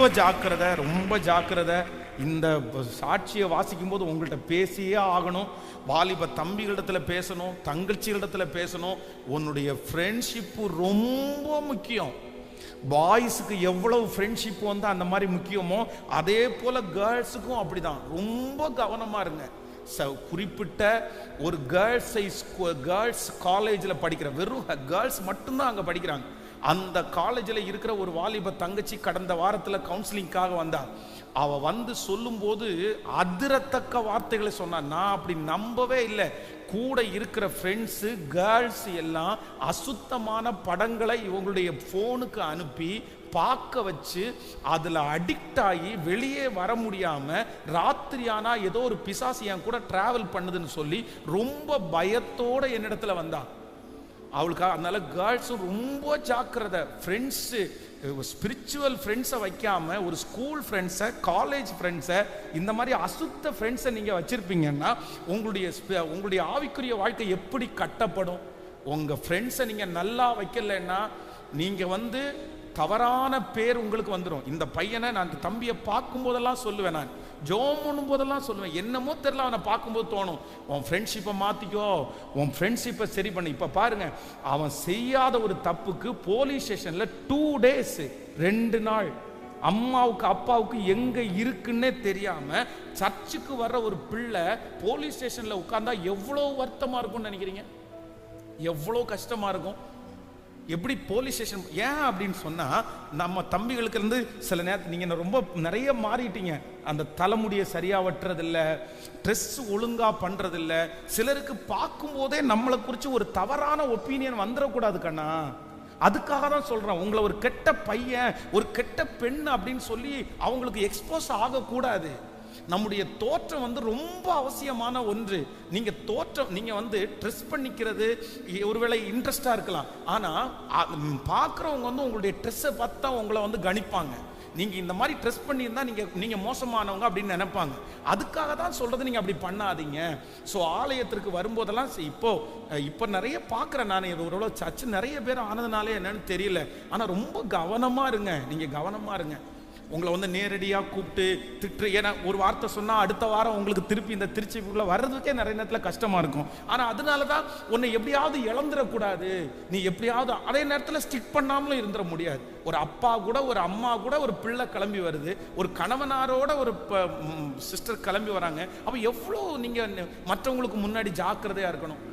ரொம்ப ஜாக்கிரதை, ரொம்ப ஜாக்கிரதை. இந்த சாட்சியை வாசிக்கும் போது உங்கள்கிட்ட பேசியே ஆகணும். வாலிப தம்பிகளிடத்தில் பேசணும், தங்கச்சிகளிடத்தில் பேசணும். உன்னுடைய ஃப்ரெண்ட்ஷிப்பு ரொம்ப முக்கியம். பாய்ஸுக்கு எவ்வளவு ஃப்ரெண்ட்ஷிப் வந்து அந்த மாதிரி முக்கியமோ அதே போல கேர்ள்ஸுக்கும் அப்படிதான். ரொம்ப கவனமா இருங்க. குறிப்பிட்ட ஒரு கேர்ள்ஸ் காலேஜில் படிக்கிற, வெறும் கேர்ள்ஸ் மட்டும்தான் அங்கே படிக்கிறாங்க. அந்த காலேஜில் இருக்கிற ஒரு வாலிப தங்கச்சி கடந்த வாரத்தில் கவுன்சிலிங்காக வந்தா. அவ வந்து சொல்லும்போது அதிரத்தக்க வார்த்தைகளை சொன்னா. நான் அப்படி நம்பவே இல்லை. கூட இருக்கிற ஃப்ரெண்ட்ஸு கேர்ள்ஸ் எல்லாம் அசுத்தமான படங்களை இவங்களுடைய ஃபோனுக்கு அனுப்பி பார்க்க வச்சு அதில் அடிக்ட் ஆகி வெளியே வர முடியாமல் ராத்திரியானா ஏதோ ஒரு பிசாசு என் கூட ட்ராவல் பண்ணுதுன்னு சொல்லி ரொம்ப பயத்தோடு என்னிடத்துல வந்தா. அவளுக்காக அதனால கேர்ள்ஸும் ரொம்ப ஜாக்கிரதை. ஃப்ரெண்ட்ஸு, ஸ்பிரிச்சுவல் ஃப்ரெண்ட்ஸை வைக்காம ஒரு ஸ்கூல் ஃப்ரெண்ட்ஸை, காலேஜ் ஃப்ரெண்ட்ஸை, இந்த மாதிரி அசுத்த ஃப்ரெண்ட்ஸை நீங்கள் வச்சுருப்பீங்கன்னா உங்களுடைய ஆவிக்குரிய வாழ்க்கை எப்படி கட்டப்படும்? உங்கள் ஃப்ரெண்ட்ஸை நீங்கள் நல்லா வைக்கலைன்னா நீங்கள் வந்து தவறான பேர் உங்களுக்கு வந்துடும். இந்த பையனை நான் தம்பியை பார்க்கும் போதெல்லாம் சொல்லுவேன், நான் ஜோம் பண்ணும் போதெல்லாம் சொல்லுவேன், என்னமோ தெரியல அவனை பார்க்கும்போது தோணும், உன் ஃப்ரெண்ட்ஷிப்பை மாற்றிக்கோ, உன் ஃப்ரெண்ட்ஷிப்பை சரி பண்ணு. இப்போ பாருங்க, அவன் செய்யாத ஒரு தப்புக்கு போலீஸ் ஸ்டேஷனில் 2 days 2 நாள் அம்மாவுக்கு அப்பாவுக்கு எங்க இருக்குன்னே தெரியாம சர்ச்சுக்கு வர்ற ஒரு பிள்ளை போலீஸ் ஸ்டேஷன்ல உட்கார்ந்தா எவ்வளவு வருத்தமா இருக்கும்னு நினைக்கிறீங்க? எவ்வளவு கஷ்டமா இருக்கும்? எப்படி போலீஸ் ஸ்டேஷன் ஏன் அப்படின்னு சொன்னா, நம்ம தம்பிகளுக்கு இருந்து சில நேரத்தில் நீங்க ரொம்ப நிறைய மாறிட்டீங்க. அந்த தலைமுடியை சரியா வெட்டுறதில்ல, ட்ரெஸ் ஒழுங்கா பண்றதில்ல. சிலருக்கு பார்க்கும் போதே நம்மளை குறித்து ஒரு தவறான ஒப்பீனியன் வந்துடக்கூடாது கண்ணா. அதுக்காக தான் சொல்றேன், உங்களை ஒரு கெட்ட பையன், ஒரு கெட்ட பெண் அப்படின்னு சொல்லி அவங்களுக்கு எக்ஸ்போஸ் ஆகக்கூடாது. நம்முடைய தோற்றம் வந்து ரொம்ப அவசியமான ஒன்று. நீங்க வந்து ட்ரெஸ் பண்ணிக்கிறது ஒருவேளை இன்ட்ரெஸ்டா இருக்கலாம், ஆனா பார்க்குறவங்க வந்து உங்களுடைய ட்ரெஸ்ஸை பார்த்தா உங்களை வந்து கணிப்பாங்க. நீங்க இந்த மாதிரி ட்ரெஸ் பண்ணியிருந்தா நீங்க மோசமானவங்க அப்படின்னு நினைப்பாங்க. அதுக்காக தான் சொல்றது, நீங்க அப்படி பண்ணாதீங்க. ஸோ ஆலயத்திற்கு வரும்போதெல்லாம் இப்போ நிறைய பார்க்குறேன் நான். ஒரு சர்ச்சு நிறைய பேர் ஆனதுனாலே என்னன்னு தெரியல, ஆனா ரொம்ப கவனமா இருங்க. நீங்க கவனமா இருங்க. உங்களை வந்து நேரடியாக கூப்பிட்டு திட்டு, ஏன்னா ஒரு வார்த்தை சொன்னால் அடுத்த வாரம் உங்களுக்கு திருப்பி இந்த திருச்சிக்குள்ளே வர்றதுக்கே நிறைய நேரத்தில் கஷ்டமாக இருக்கும். ஆனால் அதனால தான் உன்னை எப்படியாவது இழந்துடக்கூடாது, நீ எப்படியாவது அதே நேரத்தில் ஸ்டிக் பண்ணாமலும் இருந்துட முடியாது. ஒரு அப்பா கூட, ஒரு அம்மா கூட ஒரு பிள்ளை கிளம்பி வருது, ஒரு கணவனாரோட ஒரு சிஸ்டர் கிளம்பி வராங்க. அப்போ எவ்வளோ நீங்கள் மற்றவங்களுக்கு முன்னாடி ஜாக்கிரதையாக இருக்கணும்.